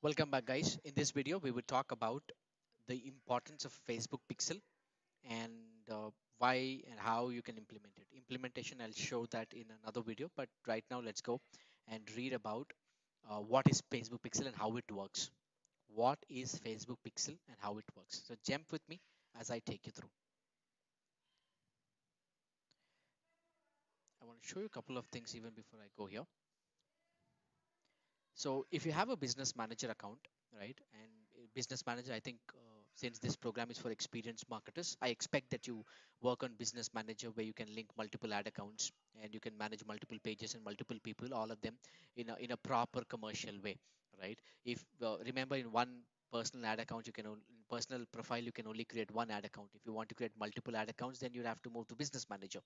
Welcome back, guys. In this video, we will talk about the importance of Facebook Pixel and why and how you can implement it. Implementation, I'll show that in another video, but right now, let's go and read about what is Facebook Pixel and how it works. What is Facebook Pixel and how it works? So, jump with me as I take you through. I want to show you a couple of things even before I go here. So if you have a business manager account, right, and business manager, I think since this program is for experienced marketers, I expect that you work on business manager where you can link multiple ad accounts and you can manage multiple pages and multiple people, all of them in a proper commercial way, right? If remember in one personal ad account, you can only personal profile you can only create one ad account. If you want to create multiple ad accounts, then you'd have to move to business manager,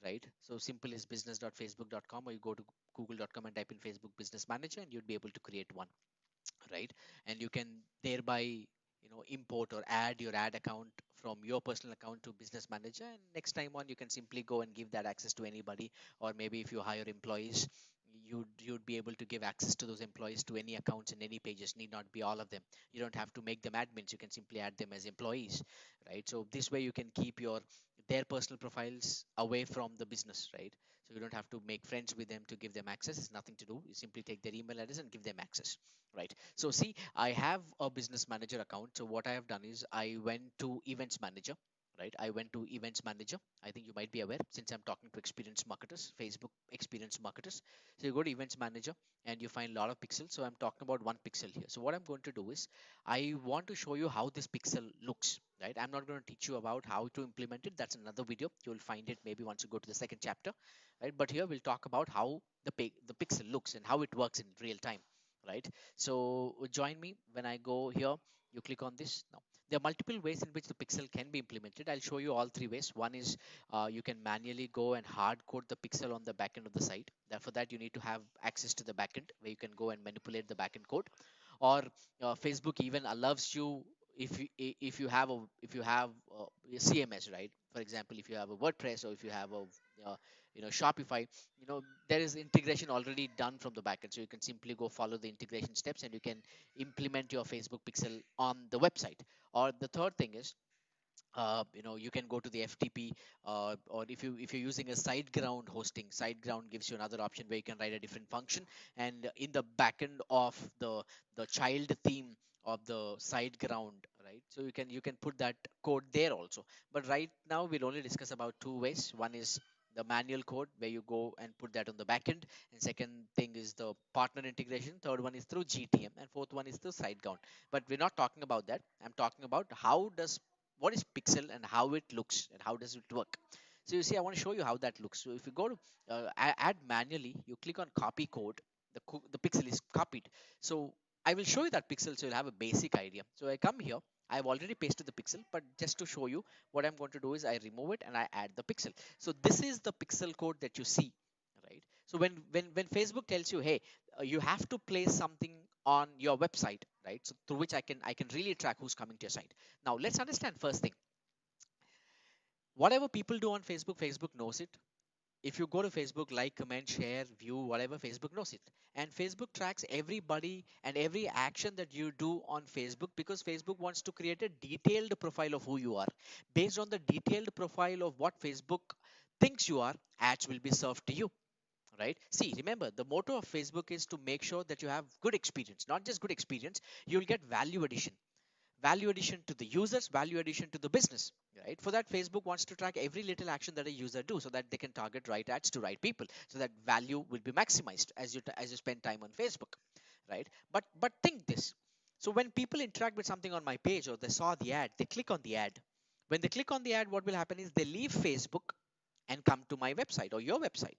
right? So simple is business.facebook.com, or you go to google.com and type in Facebook Business Manager, and you'd be able to create one, right? And you can thereby import or add your ad account from your personal account to Business Manager, and next time on you can simply go and give that access to anybody. Or maybe if you hire employees, you'd be able to give access to those employees to any accounts and any pages. Need not be all of them. You don't have to make them admins. You can simply add them as employees, right? So this way you can keep their personal profiles away from the business, right? So you don't have to make friends with them to give them access. It's nothing to do. You simply take their email address and give them access, right? So see, I have a business manager account. So what I have done is I went to events manager, right? I went to events manager. I think you might be aware since I'm talking to experienced marketers, Facebook experienced marketers. So you go to events manager and you find a lot of pixels. So I'm talking about one pixel here. So what I'm going to do is I want to show you how this pixel looks, right? I'm not going to teach you about how to implement it. That's another video. You'll find it maybe once you go to the second chapter, right? But here we'll talk about how the pixel looks and how it works in real time, right? So join me when I go here. You click on this. Now there are multiple ways in which the pixel can be implemented. I'll show you all three ways. One is you can manually go and hard code the pixel on the backend of the site. For that you need to have access to the backend where you can go and manipulate the backend code. Or Facebook even allows you, if you have a CMS, right? For example, if you have a WordPress, or if you have a Shopify, there is integration already done from the backend, so you can simply go follow the integration steps and you can implement your Facebook pixel on the website. Or the third thing is, you can go to the FTP, or if you're using a SiteGround hosting, SiteGround gives you another option where you can write a different function, and in the backend of the child theme of the SiteGround, right? So you can put that code there also. But right now we'll only discuss about two ways. One is the manual code where you go and put that on the backend, and second thing is the partner integration. Third one is through GTM, and fourth one is through SiteGround. But we're not talking about that. I'm talking about what is pixel and how it looks and how does it work. So you see, I want to show you how that looks. So if you go to add manually, you click on copy code. The pixel is copied. So I will show you that pixel so you'll have a basic idea. So I come here. I've already pasted the pixel, but just to show you, what I'm going to do is I remove it and I add the pixel. So this is the pixel code that you see, right? So when Facebook tells you, hey, you have to place something on your website, right? So through which I can really track who's coming to your site. Now let's understand first thing. Whatever people do on Facebook, Facebook knows it. If you go to Facebook, like, comment, share, view, whatever, Facebook knows it. And Facebook tracks everybody and every action that you do on Facebook, because Facebook wants to create a detailed profile of who you are. Based on the detailed profile of what Facebook thinks you are, ads will be served to you, right? See, remember, the motto of Facebook is to make sure that you have good experience. Not just good experience, you'll get value addition to the users, value addition to the business, right? For that, Facebook wants to track every little action that a user do so that they can target right ads to right people, so that value will be maximized as you spend time on Facebook, right? But think this. So when people interact with something on my page, or they saw the ad, they click on the ad. When they click on the ad, what will happen is they leave Facebook and come to my website or your website.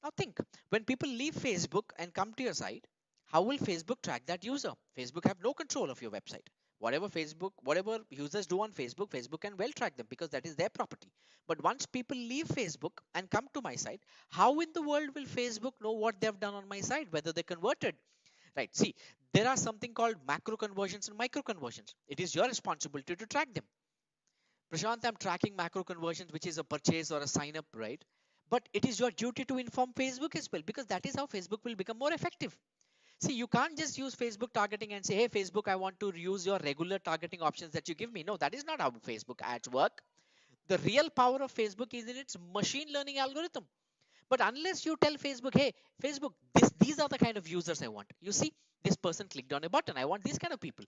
Now think, when people leave Facebook and come to your site, how will Facebook track that user? Facebook have no control of your website. Whatever users do on Facebook, Facebook can well track them because that is their property. But once people leave Facebook and come to my site, how in the world will Facebook know what they've done on my site, whether they converted? Right. See, there are something called macro conversions and micro conversions. It is your responsibility to track them. Prashant, I'm tracking macro conversions, which is a purchase or a sign up, right? But it is your duty to inform Facebook as well, because that is how Facebook will become more effective. See, you can't just use Facebook targeting and say, hey, Facebook, I want to use your regular targeting options that you give me. No, that is not how Facebook ads work. The real power of Facebook is in its machine learning algorithm. But unless you tell Facebook, hey, Facebook, these are the kind of users I want. You see, this person clicked on a button. I want these kind of people.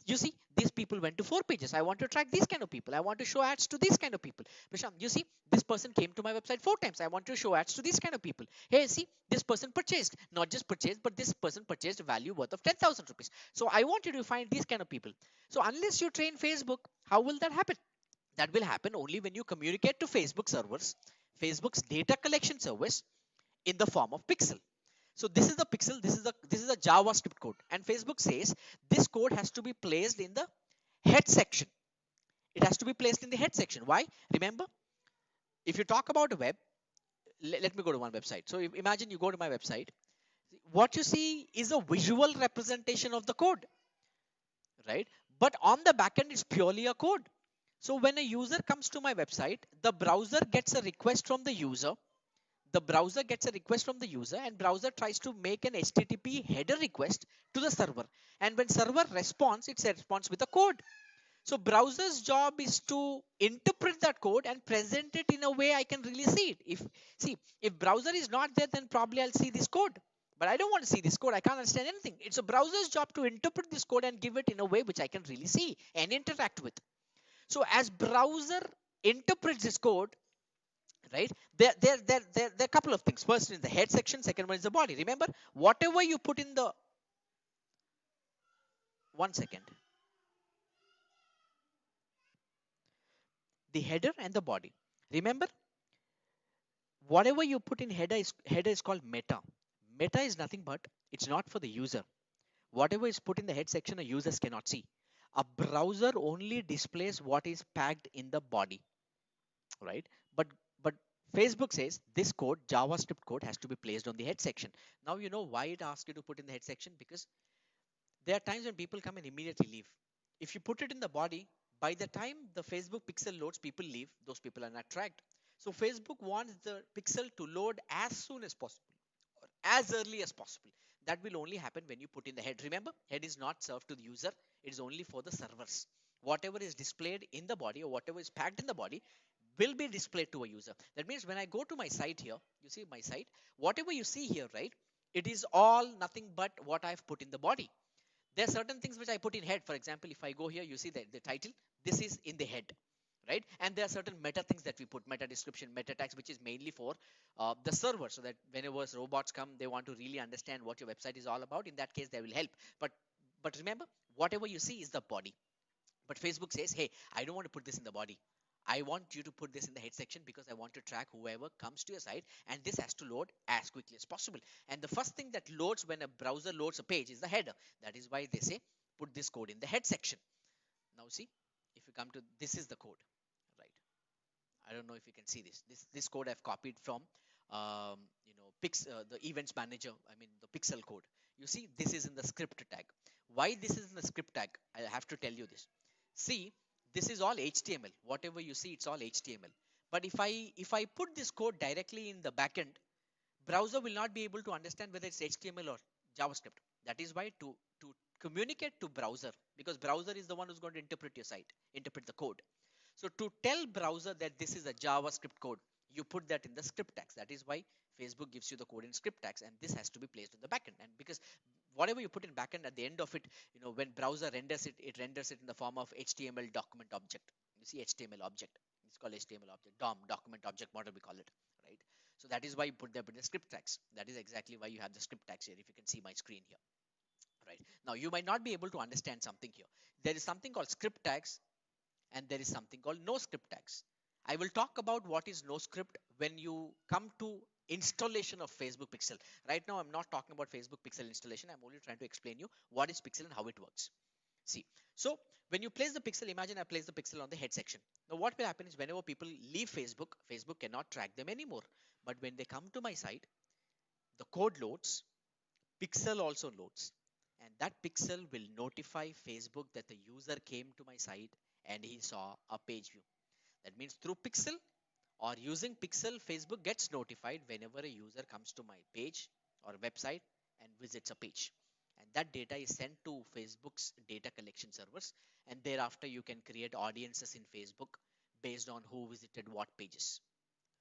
You see, these people went to 4 pages. I want to track these kind of people. I want to show ads to these kind of people. Prashant, you see, this person came to my website 4 times. I want to show ads to these kind of people. Hey, see, this person purchased, not just purchased, but this person purchased a value worth of 10,000 rupees. So I want you to find these kind of people. So unless you train Facebook, how will that happen? That will happen only when you communicate to Facebook servers, Facebook's data collection service in the form of pixel. So this is the pixel, this is a JavaScript code, and Facebook says this code has to be placed in the head section. It has to be placed in the head section. Why? Remember, if you talk about a web, let me go to one website. So imagine you go to my website. What you see is a visual representation of the code, right? But on the backend, it's purely a code. So when a user comes to my website, the browser gets a request from the user. The browser gets a request from the user, and browser tries to make an HTTP header request to the server. And when server responds, it responds with a code. So browser's job is to interpret that code and present it in a way I can really see it. If browser is not there, then probably I'll see this code. But I don't want to see this code. I can't understand anything. It's a browser's job to interpret this code and give it in a way which I can really see and interact with. So as browser interprets this code, right, there are a couple of things. First is the head section, second one is the body. Remember, whatever you put in the, one second, the header and the body. Remember, whatever you put in header is called meta. Meta is nothing but, it's not for the user. Whatever is put in the head section, the users cannot see. A browser only displays what is packed in the body, right? But Facebook says this code, JavaScript code, has to be placed on the head section. Now you know why it asks you to put in the head section, because there are times when people come and immediately leave. If you put it in the body, by the time the Facebook pixel loads, people leave. Those people are not tracked. So Facebook wants the pixel to load as soon as possible, or as early as possible. That will only happen when you put in the head. Remember, head is not served to the user. It is only for the servers. Whatever is displayed in the body or whatever is packed in the body will be displayed to a user. That means when I go to my site here, you see my site, whatever you see here, right? It is all nothing but what I've put in the body. There are certain things which I put in head. For example, if I go here, you see the title, this is in the head, right? And there are certain meta things that we put, meta description, meta tags, which is mainly for the server, so that whenever robots come, they want to really understand what your website is all about. In that case, they will help. But remember, whatever you see is the body. But Facebook says, hey, I don't want to put this in the body. I want you to put this in the head section because I want to track whoever comes to your site, and this has to load as quickly as possible. And the first thing that loads when a browser loads a page is the header. That is why they say put this code in the head section. Now see, if you come to, this is the code, right? I don't know if you can see this. This code I've copied from the events manager. I mean the pixel code. You see, this is in the script tag. Why this is in the script tag? I have to tell you this. See, this is all HTML. Whatever you see, it's all HTML. But if I put this code directly in the backend, browser will not be able to understand whether it's HTML or JavaScript. That is why to communicate to browser, because browser is the one who's going to interpret your site, interpret the code. So to tell browser that this is a JavaScript code, you put that in the script tags. That is why Facebook gives you the code in script tags, and this has to be placed in the backend. And because whatever you put in backend, at the end of it, when browser renders it, it renders it in the form of HTML document object. You see HTML object. It's called HTML object, DOM, document object model we call it, right? So that is why you put them in the script tags. That is exactly why you have the script tags here. If you can see my screen here, right? Now you might not be able to understand something here. There is something called script tags, and there is something called no script tags. I will talk about what is no script when you come to installation of Facebook Pixel. Right now, I'm not talking about Facebook Pixel installation. I'm only trying to explain you what is Pixel and how it works. See, so when you place the pixel, imagine I place the pixel on the head section. Now what will happen is whenever people leave Facebook, Facebook cannot track them anymore. But when they come to my site, the code loads, pixel also loads, and that pixel will notify Facebook that the user came to my site and he saw a page view. That means through pixel or using pixel, Facebook gets notified whenever a user comes to my page or website and visits a page. That data is sent to Facebook's data collection servers, and thereafter you can create audiences in Facebook based on who visited what pages,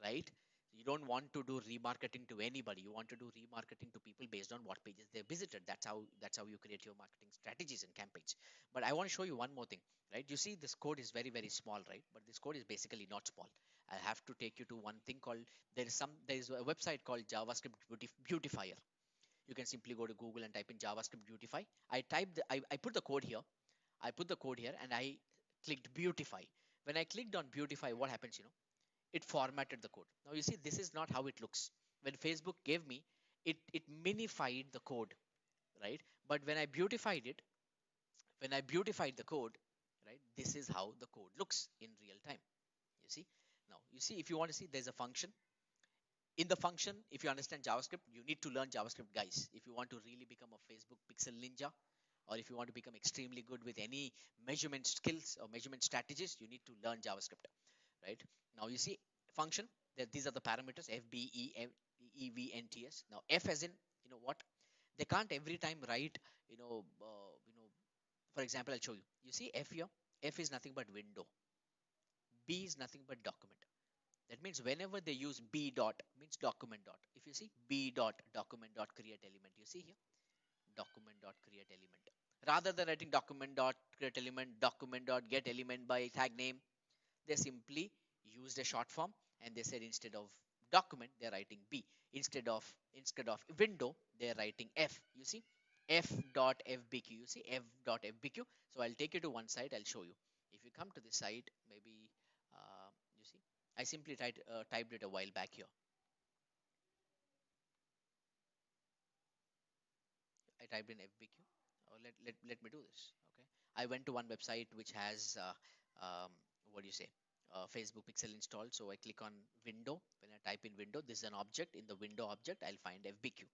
right? You don't want to do remarketing to anybody. You want to do remarketing to people based on what pages they visited. That's how you create your marketing strategies and campaigns. But I want to show you one more thing, right? You see this code is very small, right? But this code is basically not small. I have to take you to one thing called, there is a website called JavaScript Beautifier. You can simply go to Google and type in JavaScript Beautify. I put the code here. I put the code here and I clicked Beautify. When I clicked on Beautify, what happens? It formatted the code. Now you see, this is not how it looks. When Facebook gave me, it minified the code, right? But when I beautified the code, right, this is how the code looks in real time. You see, now you see, if you want to see, there's a function. In the function, if you understand JavaScript, you need to learn JavaScript, guys. If you want to really become a Facebook pixel ninja, or if you want to become extremely good with any measurement skills or measurement strategies, you need to learn JavaScript, right? Now you see function, that these are the parameters FBEEVNTS. Now F as in, what, they can't every time write, for example, I'll show you. You see F here, F is nothing but window, B is nothing but document. That means whenever they use B dot, means document dot. If you see B dot document dot create element, you see here document dot create element. Rather than writing document dot create element, document dot get element by tag name, they simply used a short form, and they said instead of document they're writing B. Instead of window they're writing F. You see F dot FBQ. You see F dot FBQ. So I'll take you to one side. I'll show you. If you come to this side, maybe you see I simply typed it a while back here. I typed in FBQ. Let me do this. Okay. I went to one website which has what do you say? Facebook Pixel installed. So I click on window. When I type in window, this is an object. In the window object, I'll find FBQ.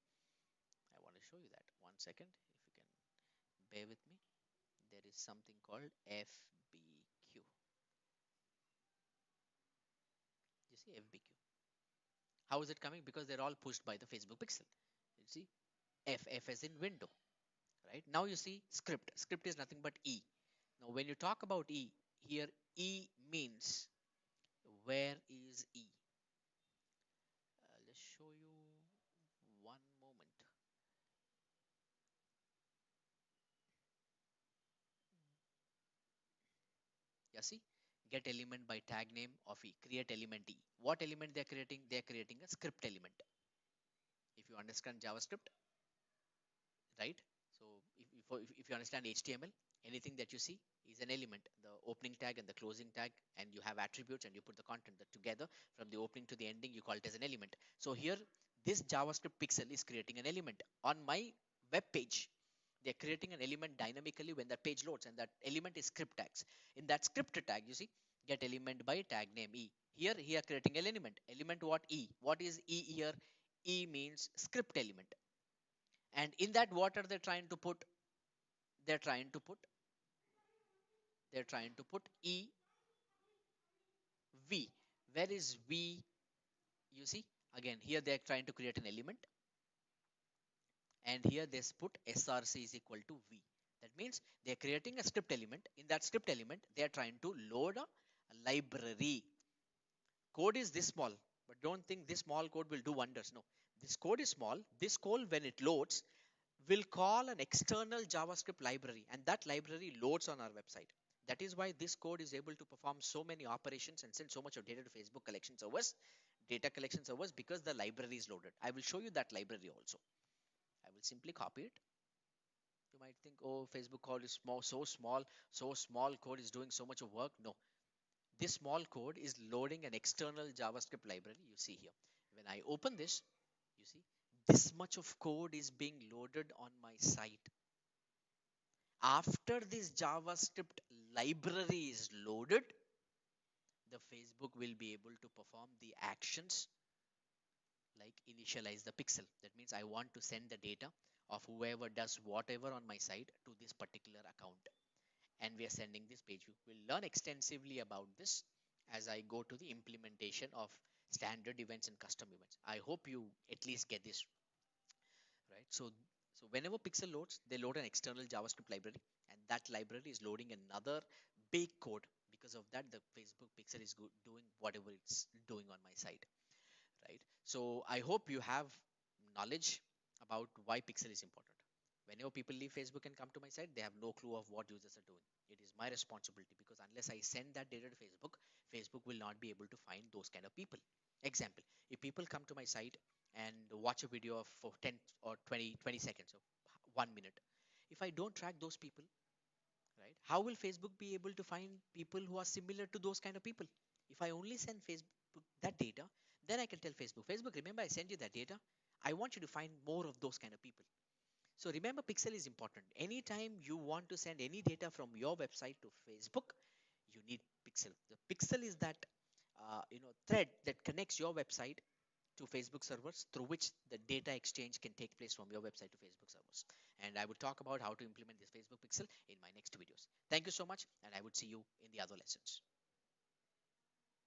I want to show you that. One second. If you can bear with me. There is something called FBQ. You see FBQ. How is it coming? Because they're all pushed by the Facebook Pixel. You see F as in window. Right now you see script is nothing but E. Now when you talk about E, here E means, where is E? Let's show you one moment. Yeah, see, get element by tag name of E, create element E. What element they're creating? They're creating a script element. If you understand JavaScript, right? So if you understand HTML, anything that you see is an element. The opening tag and the closing tag, and you have attributes, and you put the content that together from the opening to the ending, you call it as an element. So here, this JavaScript pixel is creating an element on my web page. They're creating an element dynamically when that page loads, and that element is script tags. In that script tag, you see, get element by tag name E. Here creating an element. Element what? E. What is E here? E means script element. And in that, what are they trying to put? They're trying to put they're trying to put E V. Where is V? You see, again here they're trying to create an element, and here they put src is equal to V. That means they're creating a script element. In that script element, they're trying to load a library. Code is this small, but don't think this small code will do wonders. No, this code is small. This code, when it loads, will call an external JavaScript library, and that library loads on our website. That is why this code is able to perform so many operations and send so much of data to Facebook collection servers, data collection servers, because the library is loaded. I will show you that library also. I will simply copy it. You might think, oh, Facebook code is small, so small code is doing so much of work. No, this small code is loading an external JavaScript library. You see here. When I open this, you see this much of code is being loaded on my site. After this JavaScript library is loaded, the Facebook will be able to perform the actions like initialize the pixel. That means I want to send the data of whoever does whatever on my site to this particular account. And we are sending this page view. We'll learn extensively about this as I go to the implementation of standard events and custom events. I hope you at least get this right. So So whenever Pixel loads, they load an external JavaScript library, and that library is loading another big code. Because of that, the Facebook Pixel is doing whatever it's doing on my side, right? So I hope you have knowledge about why Pixel is important. Whenever people leave Facebook and come to my site, they have no clue of what users are doing. It is my responsibility because unless I send that data to Facebook, Facebook will not be able to find those kind of people. Example, if people come to my site and watch a video of for 10 or 20 seconds or 1 minute, if I don't track those people, right, how will Facebook be able to find people who are similar to those kind of people? If I only send Facebook that data, then I can tell Facebook, remember I sent you that data. I want you to find more of those kind of people. So remember, Pixel is important. Anytime you want to send any data from your website to Facebook, you need Pixel. The Pixel is that thread that connects your website to Facebook servers, through which the data exchange can take place from your website to Facebook servers. And I will talk about how to implement this Facebook Pixel in my next videos. Thank you so much, and I would see you in the other lessons.